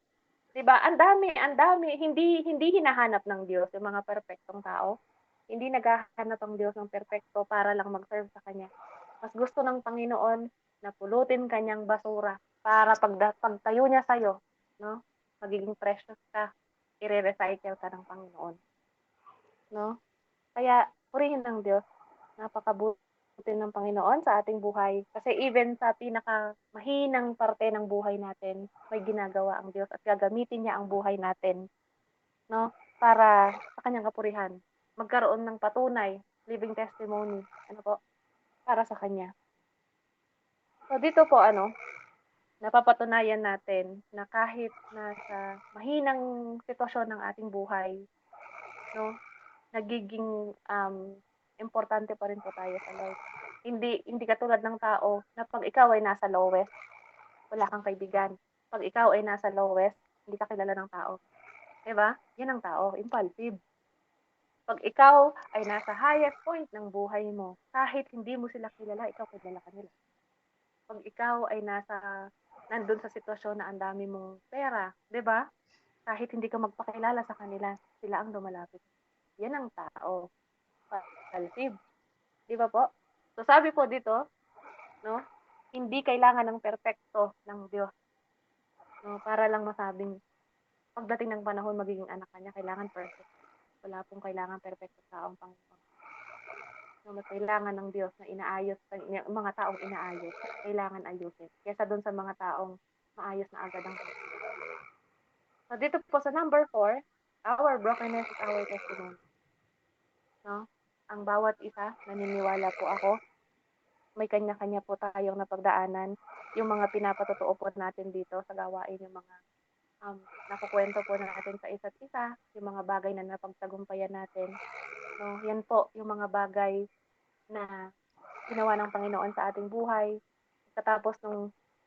'Di ba? Ang dami, ang dami. Hindi hinahanap ng Diyos yung mga perpektong tao. Hindi naghahanap ang Diyos ng perpekto para lang mag-serve sa Kanya. Mas gusto ng Panginoon na pulutin kanyang basura para pagtayo niya sa'yo, no? Magiging precious ka. I-recycle ka ng Panginoon. No? Kaya, purihin ng Diyos. Napakabuti ng Panginoon sa ating buhay. Kasi even sa pinakamahinang parte ng buhay natin, may ginagawa ang Diyos at gagamitin niya ang buhay natin, no? Para sa kanyang kapurihan. Magkaroon ng patunay, living testimony, para sa kanya. So dito po, napapatunayan natin na kahit nasa mahinang sitwasyon ng ating buhay, no, nagiging importante pa rin po tayo sa Lord. Hindi katulad ng tao na pag ikaw ay nasa lowest, wala kang kaibigan. Pag ikaw ay nasa lowest, hindi ka kilala ng tao. Diba? Yan ang tao, impulsive. Pag ikaw ay nasa highest point ng buhay mo, kahit hindi mo sila kilala, ikaw kilala ka nila. Pag ikaw ay nandun sa sitwasyon na ang dami mong pera, di ba? Kahit hindi ka magpakilala sa kanila, sila ang lumalapit. Yan ang tao. Impulsive. Di ba po? So sabi po dito, no, hindi kailangan ng perpekto ng Diyos. No, para lang masabing pagdating ng panahon magiging anak kanya, kailangan perfect. Wala pong kailangan perfecto taong Panginoon. No, mas kailangan ng Diyos na inaayos, mga taong inaayos, kailangan ayusin. Kesa doon sa mga taong maayos na agad ang buhay. So dito po sa number 4, our brokenness is our testimony. No? Ang bawat isa, naniniwala po ako, may kanya-kanya po tayong napagdaanan. Yung mga pinapatotoo po natin dito sa gawain, yung mga nakukwento po natin sa isa't isa, yung mga bagay na napagtagumpayan natin. No, yan po yung mga bagay na ginawa ng Panginoon sa ating buhay. Katapos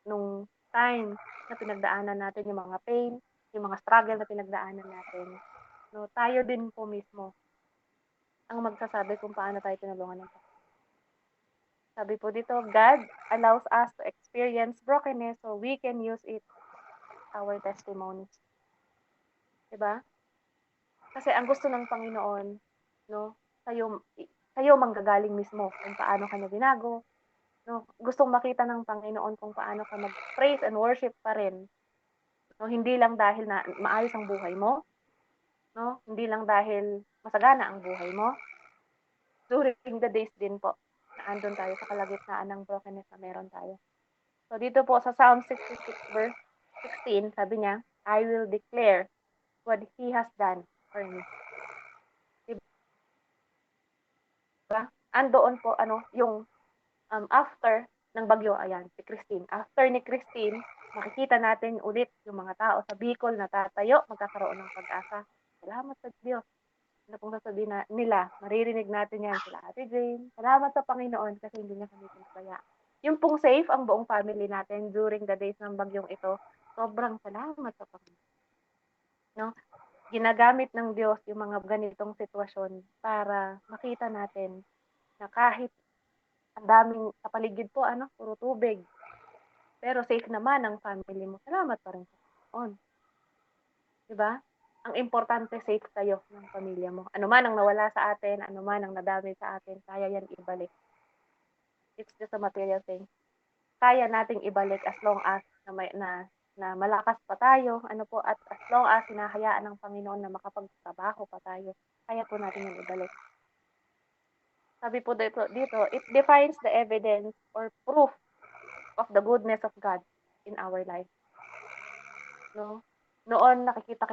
nung time na pinagdaanan natin, yung mga pain, yung mga struggle na pinagdaanan natin. No, tayo din po mismo ang magsasabi kung paano tayo tinulungan ng Panginoon. Sabi po dito, God allows us to experience brokenness so we can use it our testimonies. Diba? Kasi ang gusto ng Panginoon, no, sa'yo manggagaling mismo kung paano ka niya binago. No, gustong makita ng Panginoon kung paano ka mag-praise and worship pa rin. No, hindi lang dahil na maayos ang buhay mo, no? Hindi lang dahil masagana ang buhay mo. During the days din po na andun tayo sa kalagitnaan ng brokenness na meron tayo. So dito po sa Psalm 66 verse 16, sabi niya, I will declare what He has done for me. Diba? Andoon po, yung after ng bagyo, ayan, si Christine. After ni Christine, makikita natin ulit yung mga tao sa Bicol na tatayo, magkakaroon ng pag-asa. Salamat sa Diyos. Ano pong sasabihin nila, maririnig natin yan sila Ate Jane. Salamat sa Panginoon kasi hindi niya kami pinagaya. Yung pong safe ang buong family natin during the days ng bagyong ito, sobrang salamat sa Panginoon. No? Ginagamit ng Diyos yung mga ganitong sitwasyon para makita natin na kahit ang daming sa paligid po, puro tubig. Pero safe naman ang family mo. Salamat pa rin sa Panginoon. Diba? Ang importante, safe kayo ng pamilya mo. Ano man ang nawala sa atin, ano man ang nadami sa atin, kaya yan ibalik. It's just a material thing. Kaya nating ibalik as long as na malakas pa tayo, at as long as hinahayaan ng Panginoon na makapagtrabaho pa tayo, kaya po natin yan ibalik. Sabi po dito, it defines the evidence or proof of the goodness of God in our life. No? Noon nakikita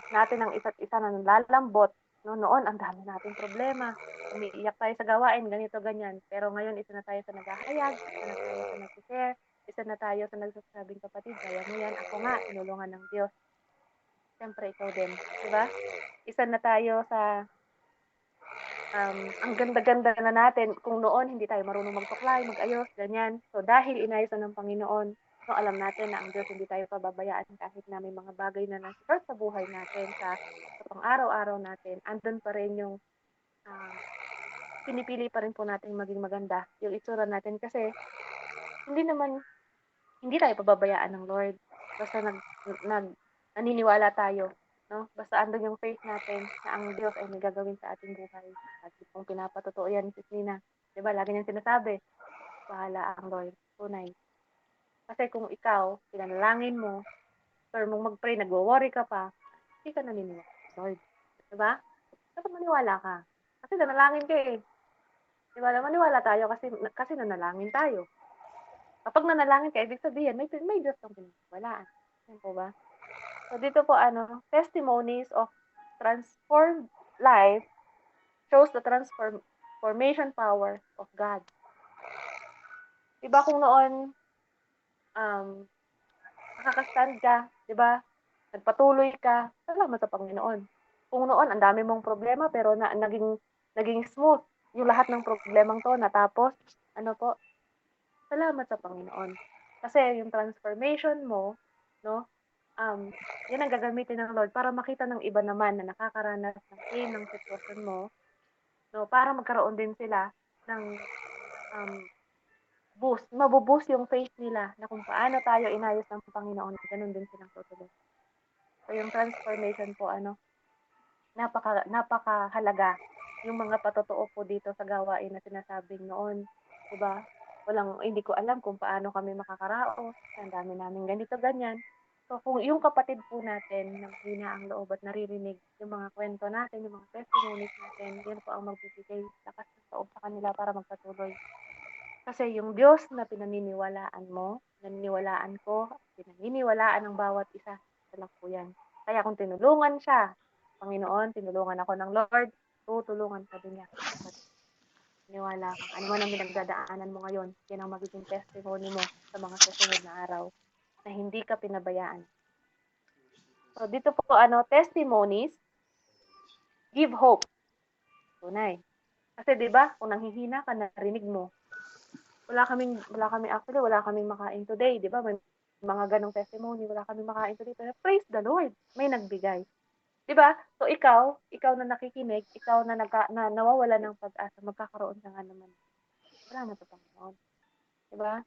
natin ang isa't isa na nalalambot. No, noon ang dami nating problema. Umiiyak tayo sa gawain, ganito ganyan. Pero ngayon isa na tayo sa naghahayag, isa na tayo sa nag-share, isa na tayo sa nagsasabing, kapatid, kaya mo yan, ako nga, tinulungan ng Diyos. Siyempre, ikaw din, di ba? Isa na tayo sa, ang ganda-ganda na natin, kung noon hindi tayo marunong magsuklay, mag-ayos, ganyan. So, dahil inayos na ng Panginoon, so alam natin na ang Diyos hindi tayo pababayaan kahit na may mga bagay na nasa sa buhay natin, sa pang-araw-araw natin, andun pa rin yung pinipili pa rin po natin maging maganda yung itsura natin kasi hindi tayo pababayaan ng Lord. Basta naniniwala tayo, no? Basta andun yung faith natin na ang Diyos ay may gagawin sa ating buhay. At kung pinapatotoo yan, Sis Nina, di ba, lagi niyang sinasabi, bahala ang Lord, tunay. Kasi kung ikaw, pinanalangin mo, or mong mag-pray, nagwo-worry ka pa, hindi ka naniniwala, Lord. Di ba? Dapat maniwala ka. Kasi nanalangin ka eh. Di ba? Maniwala tayo kasi nanalangin tayo. Kapag nanalangin ka, ibig sabihin, may Diyos kang pinaniwalaan. Yan po ba? So, dito po, testimonies of transformed life shows the transformation power of God. Diba kung noon, nakaka-stand ka, diba? Nagpatuloy ka, salamat sa Panginoon. Kung noon, ang dami mong problema, pero naging smooth yung lahat ng problemang to, natapos, salamat sa Panginoon. Kasi yung transformation mo, no, yan ang gagamitin ng Lord para makita ng iba naman na nakakaranas ng pain ng sitwasyon mo, no, para magkaroon din sila ng mabuboost yung faith nila na kung paano tayo inayos ng Panginoon, ganun din silang tutulog. So yung transformation po, napakahalaga yung mga patotoo po dito sa gawain na sinasabing noon, 'di ba? Hindi ko alam kung paano kami makakaraos, ang dami namin ganito ganyan. So kung yung kapatid po natin na mahina ang loob at naririnig yung mga kwento natin, yung mga testimonies natin, yan po ang magbibigay lakas ng loob sa kanila para magpatuloy. Kasi yung Diyos na pinaniniwalaan mo, naniniwalaan ko, pinaniniwalaan ng bawat isa, isa lang po yan. Kaya kung tinulungan siya, Panginoon, tinulungan ako ng Lord, tutulungan ka din niya. Niwala ka. Ano man ang pinagdadaanan mo ngayon, yan ang magiging testimony mo sa mga susunod na araw na hindi ka pinabayaan. So, dito po, testimonies give hope. Tunay. Kasi, di ba, kung nanghihina ka, narinig mo, wala kaming makain today, di ba? May mga ganong testimony, wala kaming makain today. Pero praise the Lord, may nagbigay. Di ba? So ikaw na nakikinig, ikaw na nawawala ng pag-asa, magkakaroon ka nga naman. Wala na sa Panginoon. Di ba?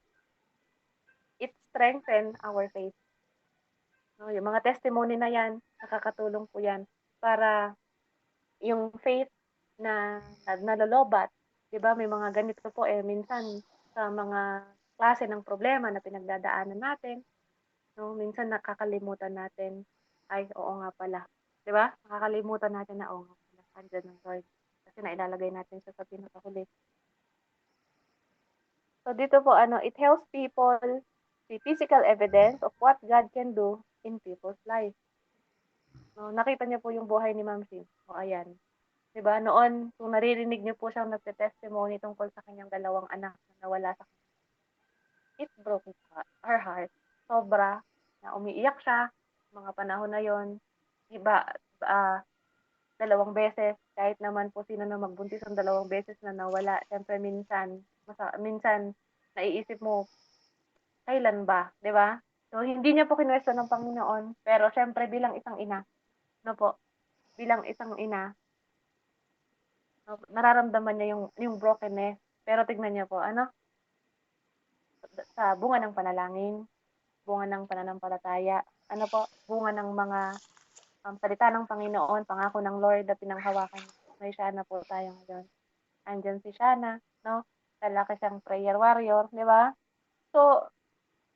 It strengthens our faith. No, yung mga testimony na yan, nakakatulong po yan para yung faith na nalolobat, di ba? May mga ganito po minsan sa mga klase ng problema na pinagdadaanan natin, no? Minsan nakakalimutan natin, ay, oo nga pala. Di ba? Nakakalimutan natin na, oo nga pala, andyan ng Lord. Kasi nailalagay natin siya sa pinakahuli. So dito po, it helps people see physical evidence of what God can do in people's life. No, nakita niyo po yung buhay ni Ma'am Sim. O ayan. 'Di ba? Noon, kung naririnig niyo po siyang nagte-testimony tungkol sa kanyang dalawang anak na nawala sa kanya, it broke her heart. Sobra na umiiyak siya mga panahon na yon. Iba, dalawang beses, kahit naman po sino na magbuntis ang dalawang beses na nawala, siyempre minsan naiisip mo, kailan ba, di ba? So, hindi niya po kinwesto ng Panginoon, pero siyempre bilang isang ina, no po, bilang isang ina, no, nararamdaman niya yung brokenness, pero tignan niya po, sa bunga ng panalangin, bunga ng pananampalataya, bunga ng mga salita ng Panginoon, pangako ng Lord na pinanghawakan niya. May Shana po tayo ngayon. Andyan si Shana, no? Lalaki siyang prayer warrior, di ba? So,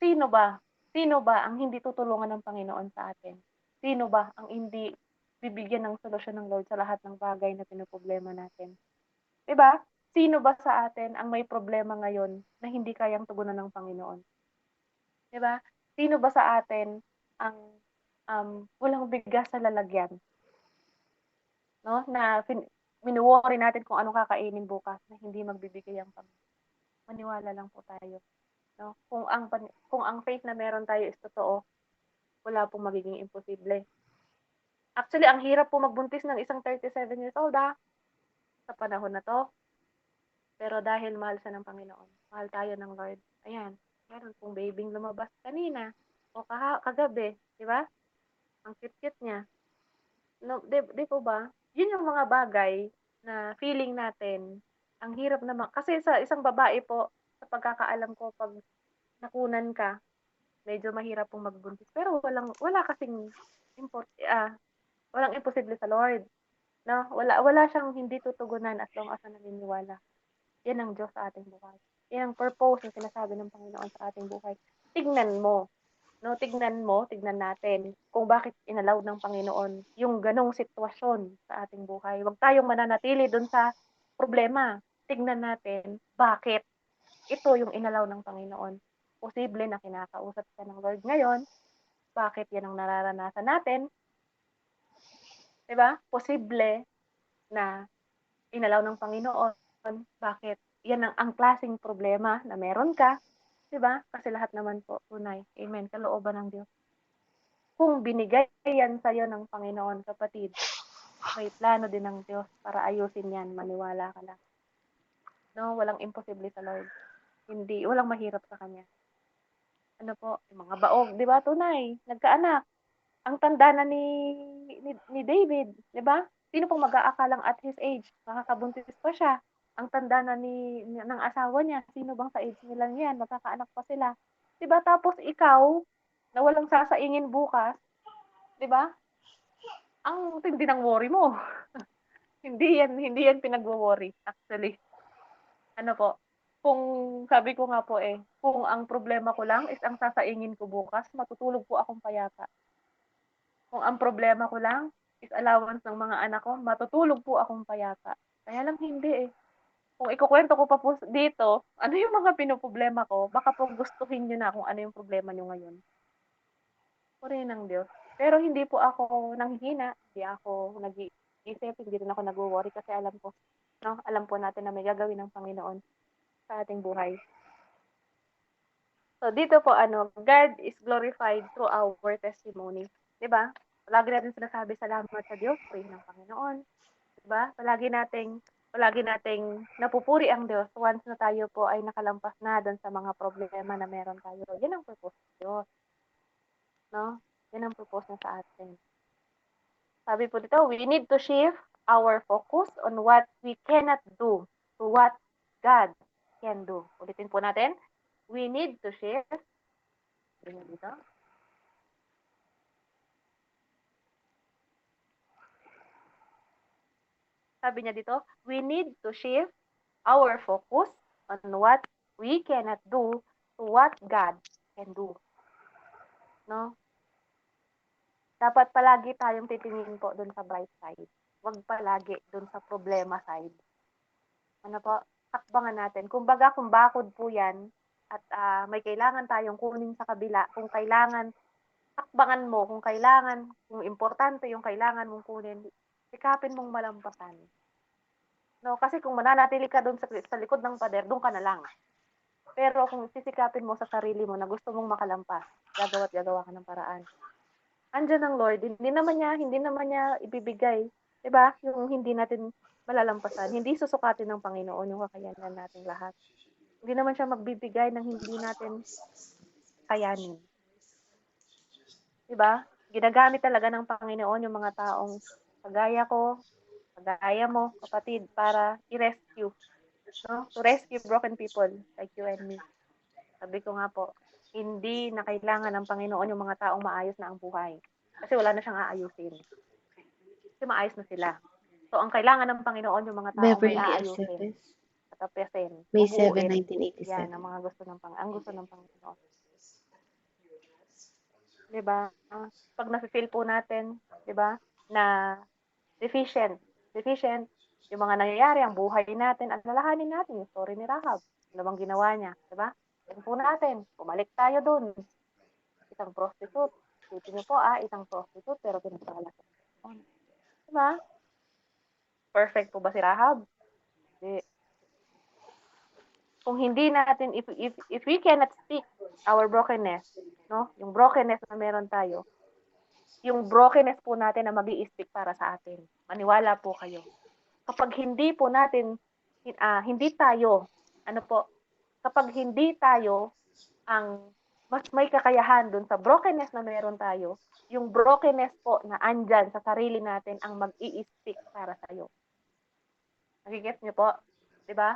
sino ba? Sino ba ang hindi tutulungan ng Panginoon sa atin? Sino ba ang hindi bibigyan ng solusyon ng Lord sa lahat ng bagay na pinoproblema natin? Di ba? Sino ba sa atin ang may problema ngayon na hindi kayang tugunan ng Panginoon? Di ba? Sino ba sa atin ang walang bigas sa lalagyan? No? Na minuworry natin kung anong kakainin bukas na hindi magbibigay ang Panginoon. Maniwala lang po tayo No? Kung ang faith na meron tayo is totoo, wala pong magiging imposible. Actually, ang hirap po magbuntis ng isang 37 years old, sa panahon na 'to. Pero dahil mahal siya ng Panginoon, mahal tayo ng Lord, ayan, meron pong babing lumabas kanina o kagabi, 'di ba? Ang cute-cute niya. No, 'di po ba? Yun yung mga bagay na feeling natin, ang hirap naman kasi sa isang babae po, sa pagkakaalam ko 'pag nakunan ka, medyo mahirap pong magbuntis. Pero wala kasing import ah, walang imposible sa Lord, 'no? Wala siyang hindi tutugunan as long as na naniniwala. Yan ang Diyos sa ating buhay. Yan ang purpose na sinasabi ng Panginoon sa ating buhay. Tignan mo, 'no? Tignan natin kung bakit inallow ng Panginoon yung ganong sitwasyon sa ating buhay. Huwag tayong mananatili dun sa problema. Tignan natin bakit ito yung inallow ng Panginoon. Posible na kinakausap ka ng Lord ngayon. Bakit yan ang nararanasan natin? 'Di ba? Posible na inallow ng Panginoon. Bakit? Yan ang klaseng problema na meron ka. 'Di ba? Kasi lahat naman po tunay. Amen. Kalooban ng Diyos. Kung binigay yan sa'yo ng Panginoon, kapatid, may plano din ng Diyos para ayusin yan. Maniwala ka lang. No, walang imposible sa Lord. Hindi, walang mahirap sa Kanya. Ano po, yung mga baog, di ba, tunay, nagkaanak. Ang tanda na ni David, di ba? Sino pong mag-aakalang at his age, makakabuntis pa siya. Ang tanda na ng asawa niya, sino bang sa age nila yan, magkakaanak pa sila. Di ba? Tapos ikaw, na walang sasaingin bukas, di ba? Ang tindi ng worry mo. Hindi yan pinagwo-worry, actually. Ano po, kung sabi ko nga po kung ang problema ko lang is ang sasaingin ko bukas, matutulog po akong payapa. Kung ang problema ko lang is allowance ng mga anak ko, matutulog po akong payapa. Kaya lang hindi. Kung ikukuwento ko pa po dito, ano yung mga pinoproblema ko, baka po gustuhin niyo na kung ano yung problema niyo ngayon. Purihin ng Diyos. Pero hindi po ako nanghihina, hindi ako nag-iisip, hindi rin ako nagwo-worry kasi alam ko, no, alam po natin na may gagawin ng Panginoon sa ating buhay. So dito po God is glorified through our testimony, 'di ba? Palagi natin sinasabi salamat sa Diyos, purihin ng Panginoon, 'di ba? Palagi nating napupuri ang Diyos once na tayo po ay nakalampas na doon sa mga problema na meron tayo. Yan ang purpose ng Diyos, no? Yan ang purpose niya sa atin. Sabi po dito, we need to shift our focus on what we cannot do to what God can do. Ulitin po natin. We need to shift. Dito. Sabi niya dito, we need to shift our focus on what we cannot do to what God can do. No? Dapat palagi tayong titingin po dun sa bright side. Huwag palagi dun sa problema side. Ano po? Hakbangan natin. Kumbaga, kung bakod po yan, at may kailangan tayong kunin sa kabila, kung kailangan, hakbangan mo, kung importante yung kailangan mong kunin, sikapin mong malampasan. No, kasi kung mananatili ka doon sa likod ng pader, doon ka na lang. Pero kung sisikapin mo sa sarili mo na gusto mong makalampas, gagawa ka ng paraan. Andiyan ang Lord, hindi naman niya ibibigay, 'di ba? Yung hindi natin malalampasan, hindi susukatin ng Panginoon yung kakayanan nating lahat. Hindi naman siya magbibigay ng hindi natin kayanin. 'Di ba? Ginagamit talaga ng Panginoon yung mga taong kagaya ko, kagaya mo, kapatid, para i-rescue, no? To rescue broken people like you and me. Sabi ko nga po, hindi na kailangan ng Panginoon yung mga taong maayos na ang buhay. Kasi wala na siyang aayusin. Kasi maayos na sila. So, ang kailangan ng Panginoon yung mga taong may Beverly aayusin, Aceves, katapisin, May 7, bubuuin. 1987. Yan, ang gusto ng Panginoon. Diba? Pag nafe-feel po natin, diba, na deficient, yung mga nangyayari, ang buhay natin, at lalahanin natin yung story ni Rahab. Ano bang ginawa niya, diba? Yan po natin, bumalik tayo dun. Isang prostitute. Isipin niyo po, isang prostitute, pero pinagpala sa Panginoon. Diba? Perfect po ba si Rahab? Hindi. kung hindi natin, if we cannot speak our brokenness, no? Yung brokenness na meron tayo, yung brokenness po natin na mag-i-speak para sa atin. Maniwala po kayo. Kapag hindi po natin, hindi tayo, ano po, kapag hindi tayo ang mas may kakayahan dun sa brokenness na meron tayo, yung brokenness po na andyan sa sarili natin ang mag-i-speak para sa'yo. Nagigets niyo po? 'Di ba?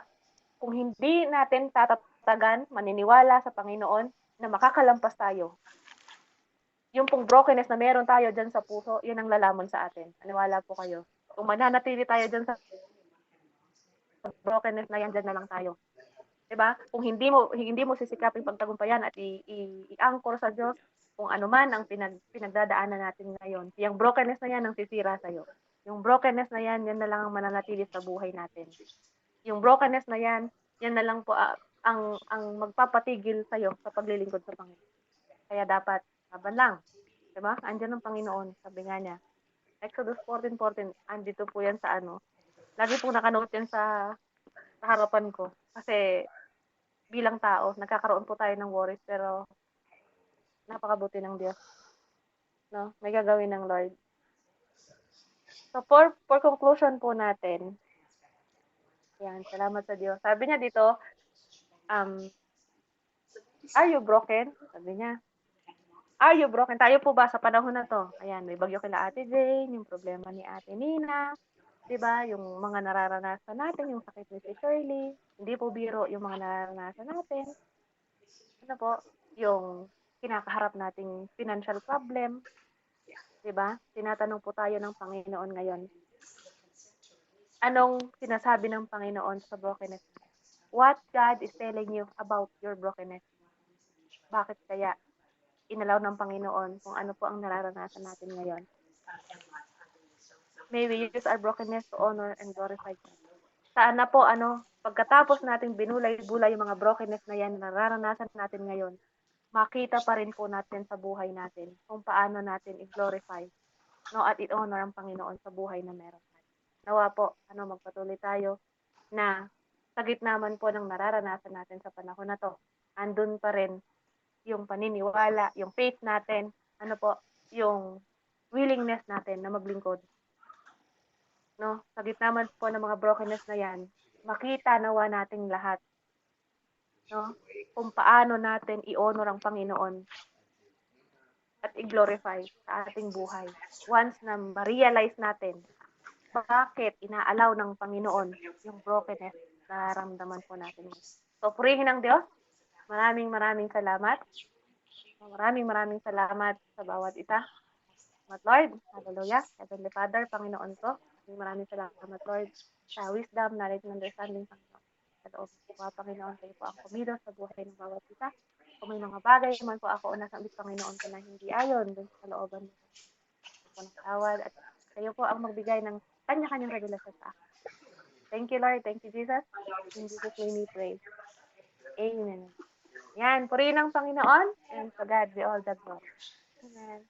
Kung hindi natin tatatagan, maniniwala sa Panginoon na makakalampas tayo, yung pong brokenness na meron tayo dyan sa puso, yun ang lalamon sa atin. Maniwala po kayo. Kung mananatili tayo dyan sa brokenness na yan, dyan na lang tayo. 'Di ba? Kung hindi mo sisikaping pagtagumpayan at i-anchor sa Diyos kung ano man ang pinagdadaanan natin ngayon. Yung brokenness na yan ang sisira sa iyo. Yung brokenness na yan na lang ang mananatili sa buhay natin. Yung brokenness na yan na lang po ang magpapatigil sa iyo sa paglilingkod sa Panginoon. Kaya dapat laban lang. 'Di ba? Andiyan ang Panginoon, sabi nga niya. Exodus 14:14, andito po yan sa ano. Lagi po nakanote yan sa harapan ko. Kasi bilang tao, nagkakaroon po tayo ng worries, pero napakabuti ng Diyos. No? May gagawin ng Lord. So, for conclusion po natin, yan, salamat sa Diyos. Sabi niya dito, are you broken? Sabi niya, are you broken? Tayo po ba sa panahon na to? Ayan, may bagyo kila Ate Jane, yung problema ni Ate Nina, 'di ba? Yung mga nararanasan natin, yung sakit ni si Shirley, hindi po biro yung mga nararanasan natin. Ano po, yung kinakaharap nating financial problem, 'di ba? Tinatanong po tayo ng Panginoon ngayon. Anong sinasabi ng Panginoon sa brokenness? What God is telling you about your brokenness? Bakit kaya inalaw ng Panginoon kung ano po ang nararanasan natin ngayon? May we use our brokenness to honor and glorify God. Sana po, pagkatapos nating binulay-bulay yung mga brokenness na yan, nararanasan natin ngayon, makita pa rin po natin sa buhay natin kung paano natin i-glorify, no, at i-honor ang Panginoon sa buhay na meron tayo. Nawa po, magpatuloy tayo na sa gitna man po ng nararanasan natin sa panahon na to, andun pa rin yung paniniwala, yung faith natin, yung willingness natin na maglingkod. No? Sa gitna man po ng mga brokenness na yan, makita nawa nating lahat, no? Kung paano natin i-honor ang Panginoon at i-glorify sa ating buhay. Once na ma-realize natin bakit inaalaw ng Panginoon yung brokenness na nararamdaman po natin. So, purihin ang Diyos. Maraming salamat. Maraming salamat sa bawat isa. Salamat, Lord. Hallelujah. Heavenly Father, Panginoon ko. Maraming salamat, Lord, sa wisdom, knowledge, and understanding, Panginoon. Sa loob po, Panginoon, kayo po ang kumilos sa buhay ng bawat isa. Kung may mga bagay man po ako na sa Panginoon ko na hindi ayon dun sa looban mo po ng tawad at kayo po ang magbigay ng kanya-kanyang revelasyon sa akin. Thank you, Lord. Thank you, Jesus. In Jesus' name we pray. Amen. Yan, purihin ang Panginoon and to God be all the glory. Amen.